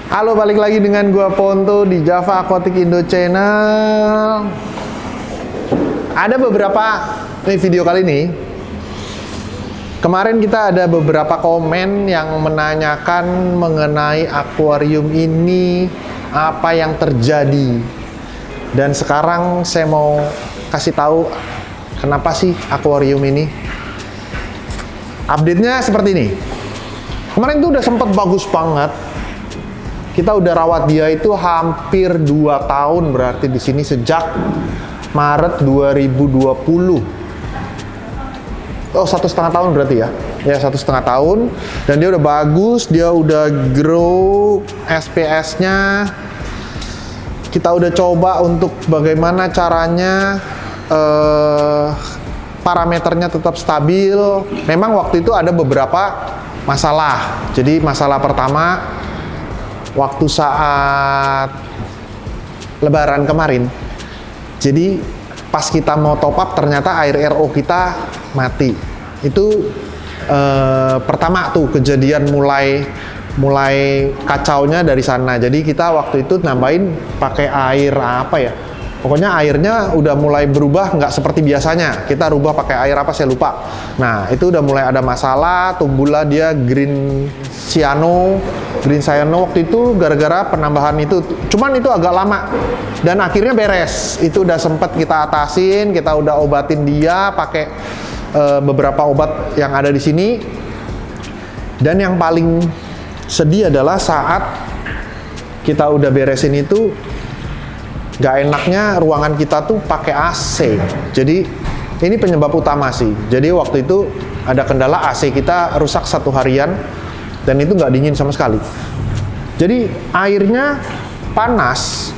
Halo, balik lagi dengan gua Ponto di Java Aquatic Indo Channel. Ada beberapa video kali ini. Kemarin kita ada beberapa komen yang menanyakan mengenai akuarium ini, apa yang terjadi. Dan sekarang saya mau kasih tahu kenapa sih akuarium ini. Update-nya seperti ini. Kemarin tuh udah sempet bagus banget. Kita udah rawat dia itu hampir 2 tahun, berarti di sini sejak Maret 2020. Oh, 1,5 tahun berarti ya. Ya, 1,5 tahun. Dan dia udah bagus, dia udah grow SPS-nya. Kita udah coba untuk bagaimana caranya parameternya tetap stabil. Memang waktu itu ada beberapa masalah. Jadi masalah pertama, waktu saat Lebaran kemarin, jadi pas kita mau top up ternyata air RO kita mati. Itu pertama tuh kejadian mulai kacaunya dari sana. Jadi kita waktu itu nambahin pakai air apa ya? Pokoknya airnya udah mulai berubah, nggak seperti biasanya. Kita rubah pakai air apa saya lupa. Nah, itu udah mulai ada masalah, tumbuhlah dia green cyano waktu itu gara-gara penambahan itu. Cuman itu agak lama dan akhirnya beres. Itu udah sempet kita atasin, kita udah obatin dia pakai beberapa obat yang ada di sini. Dan yang paling sedih adalah saat kita udah beresin itu, gak enaknya ruangan kita tuh pakai AC. Jadi ini penyebab utama sih. Jadi waktu itu ada kendala AC kita rusak 1 harian dan itu nggak dingin sama sekali. Jadi airnya panas.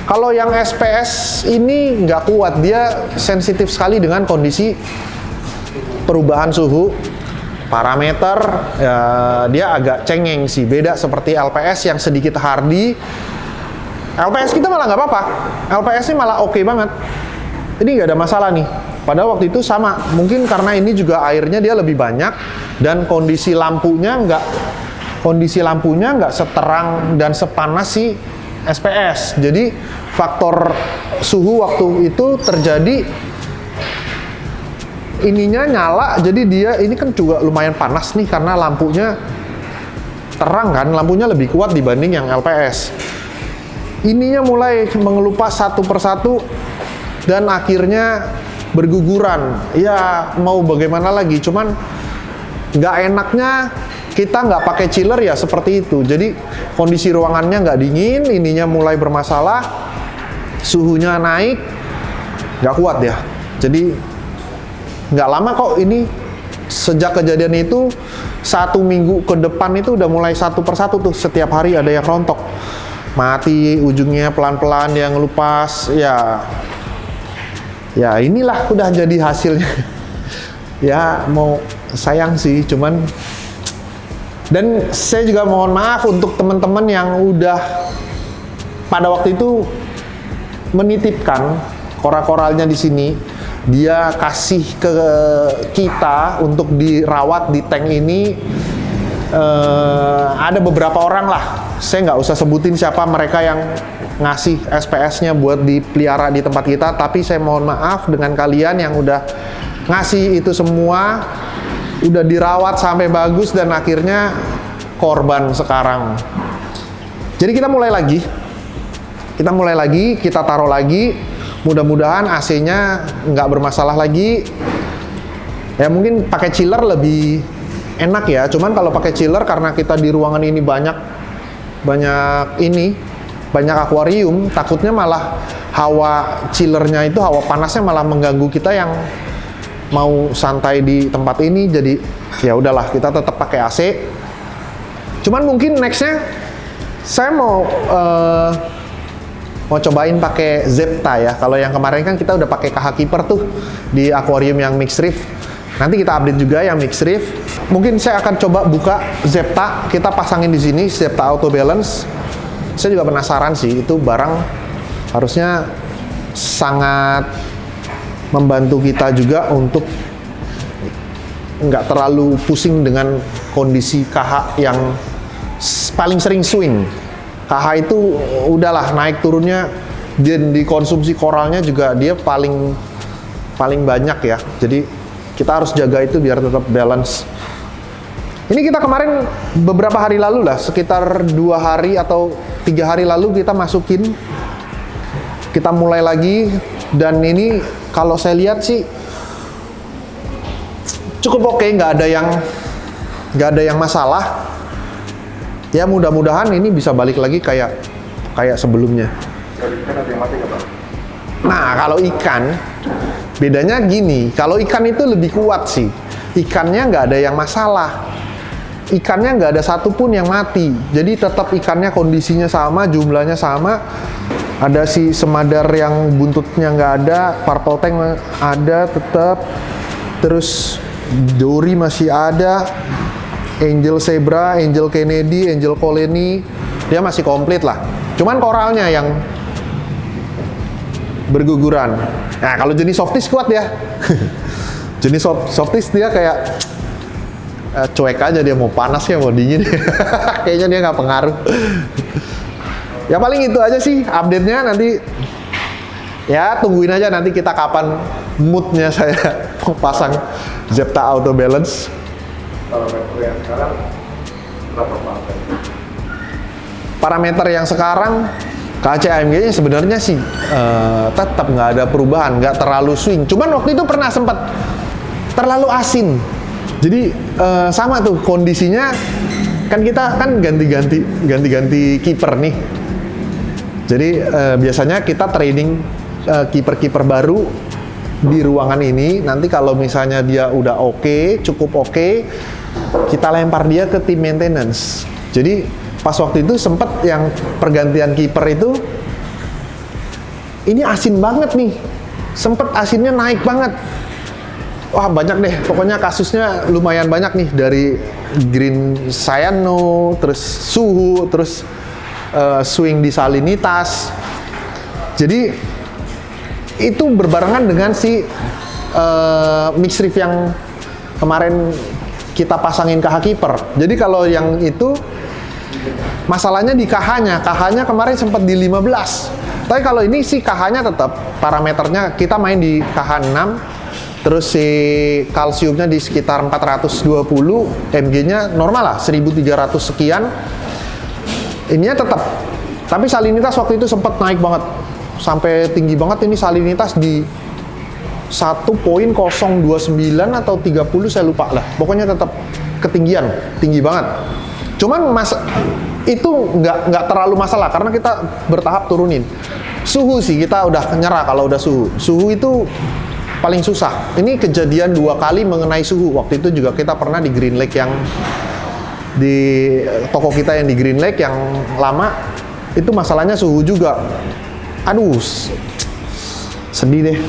Kalau yang SPS ini nggak kuat, dia sensitif sekali dengan kondisi perubahan suhu. Parameter ya, dia agak cengeng sih. Beda seperti LPS yang sedikit hardy. LPS kita malah nggak apa-apa. LPS ini malah oke banget. Ini nggak ada masalah nih. Padahal waktu itu sama. Mungkin karena ini juga airnya dia lebih banyak dan kondisi lampunya nggak seterang dan sepanas si SPS. Jadi faktor suhu waktu itu terjadi, ininya nyala. Jadi dia ini kan juga lumayan panas nih karena lampunya terang kan. Lampunya lebih kuat dibanding yang LPS. Ininya mulai mengelupas satu persatu dan akhirnya berguguran. Ya mau bagaimana lagi, cuman nggak enaknya kita nggak pakai chiller ya seperti itu. Jadi kondisi ruangannya nggak dingin, ininya mulai bermasalah, suhunya naik, nggak kuat ya. Jadi nggak lama kok ini, sejak kejadian itu 1 minggu ke depan itu udah mulai satu persatu tuh, setiap hari ada yang rontok. Mati ujungnya pelan-pelan dia ngelupas. Ya inilah udah jadi hasilnya. Ya mau sayang sih, cuman. Dan saya juga mohon maaf untuk teman-teman yang udah pada waktu itu menitipkan koral-koralnya di sini, dia kasih ke kita untuk dirawat di tank ini. Ada beberapa orang lah, saya nggak usah sebutin siapa mereka yang ngasih SPS-nya buat dipelihara di tempat kita, tapi saya mohon maaf dengan kalian yang udah ngasih itu semua, udah dirawat sampai bagus dan akhirnya korban sekarang. Jadi kita mulai lagi, kita taruh lagi, mudah-mudahan AC-nya nggak bermasalah lagi. Ya mungkin pakai chiller lebih enak ya, cuman kalau pakai chiller karena kita di ruangan ini banyak akuarium, takutnya malah hawa chillernya itu, hawa panasnya malah mengganggu kita yang mau santai di tempat ini. Jadi ya udahlah, kita tetap pakai AC. Cuman mungkin nextnya saya mau cobain pakai Zepta ya. Kalau yang kemarin kan kita udah pakai KH Keeper tuh di akuarium yang mixed reef. Nanti kita update juga yang mixed reef. Mungkin saya akan coba buka Zepta, kita pasangin di sini Zepta Auto Balance. Saya juga penasaran sih, itu barang harusnya sangat membantu kita juga untuk nggak terlalu pusing dengan kondisi KH yang paling sering swing. KH itu udahlah naik turunnya, dan dikonsumsi koralnya juga dia paling banyak ya. Jadi kita harus jaga itu biar tetap balance. Ini kita kemarin beberapa hari lalu lah, sekitar 2 hari atau 3 hari lalu kita masukin, kita mulai lagi, dan ini kalau saya lihat sih cukup oke, nggak ada yang masalah. Ya mudah-mudahan ini bisa balik lagi kayak sebelumnya. Nah kalau ikan bedanya gini, kalau ikan itu lebih kuat sih. Ikannya nggak ada yang masalah. Ikannya nggak ada satupun yang mati. Jadi tetap ikannya kondisinya sama, jumlahnya sama. Ada si semadar yang buntutnya nggak ada, purple tank ada tetap. Terus Dory masih ada. Angel Zebra, Angel Kennedy, Angel Colony, dia masih komplit lah. Cuman koralnya yang berguguran. Nah, kalau jenis softies kuat ya. Jenis softies dia kayak cuek aja, dia mau panas ya mau dingin. Kayaknya dia nggak pengaruh. Ya paling itu aja sih update-nya, nanti ya tungguin aja nanti kita kapan moodnya saya mau pasang Zepta Auto Balance. Parameter yang sekarang berapa Parameter yang sekarang KC-AMG-nya sebenarnya sih tetap nggak ada perubahan, nggak terlalu swing. Cuman waktu itu pernah sempat terlalu asin. Jadi sama tuh kondisinya, kan kita kan ganti kiper nih. Jadi biasanya kita training kiper baru di ruangan ini. Nanti kalau misalnya dia udah oke, cukup oke, kita lempar dia ke tim maintenance. Jadi pas waktu itu sempet yang pergantian kiper itu, ini asin banget nih, sempet asinnya naik banget. Wah banyak deh, pokoknya kasusnya lumayan banyak nih, dari green cyano, terus suhu, terus swing di salinitas. Jadi itu berbarengan dengan si mix reef yang kemarin kita pasangin KH keeper. Jadi kalau yang itu masalahnya di KH-nya. KH-nya kemarin sempat di 15. Tapi kalau ini sih KH-nya tetap parameternya kita main di KH 6. Terus si kalsiumnya di sekitar 420, Mg-nya normal lah 1300 sekian. Ininya tetap. Tapi salinitas waktu itu sempat naik banget. Sampai tinggi banget, ini salinitas di 1.029 atau 30 saya lupa lah. Pokoknya tetap ketinggian, tinggi banget. Cuman itu nggak terlalu masalah karena kita bertahap turunin. Suhu sih kita udah nyerah kalau udah suhu. Suhu itu paling susah. Ini kejadian 2 kali mengenai suhu. Waktu itu juga kita pernah di Green Lake, yang di toko kita yang di Green Lake yang lama, itu masalahnya suhu juga. Aduh, sedih deh.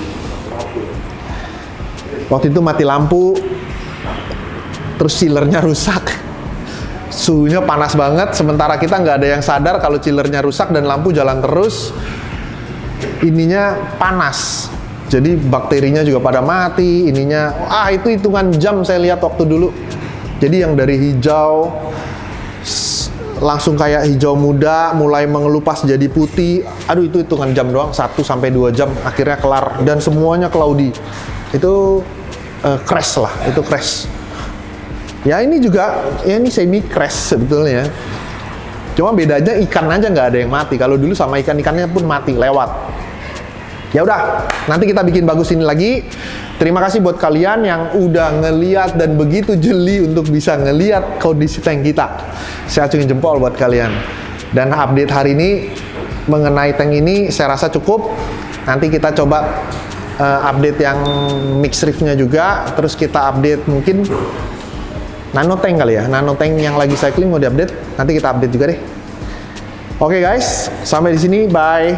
Waktu itu mati lampu, terus chillernya rusak. Suhunya panas banget, sementara kita nggak ada yang sadar kalau chillernya rusak dan lampu jalan terus. Ininya panas, jadi bakterinya juga pada mati. Ininya, itu hitungan jam saya lihat waktu dulu. Jadi yang dari hijau langsung kayak hijau muda, mulai mengelupas jadi putih. Aduh, itu hitungan jam doang, 1-2 jam akhirnya kelar dan semuanya cloudy. Itu crash lah, itu crash. Ya ini juga, ya ini semi crash sebetulnya. Cuma bedanya ikan aja nggak ada yang mati. Kalau dulu sama ikan-ikannya pun mati lewat. Ya udah, nanti kita bikin bagus ini lagi. Terima kasih buat kalian yang udah ngeliat dan begitu jeli untuk bisa ngeliat kondisi tank kita. Saya acungin jempol buat kalian. Dan update hari ini mengenai tank ini saya rasa cukup. Nanti kita coba update yang mix reef-nya juga. Terus kita update mungkin nano tank kali ya. Nano tank yang lagi cycling mau diupdate. Nanti kita update juga deh. Oke guys, sampai di sini. Bye.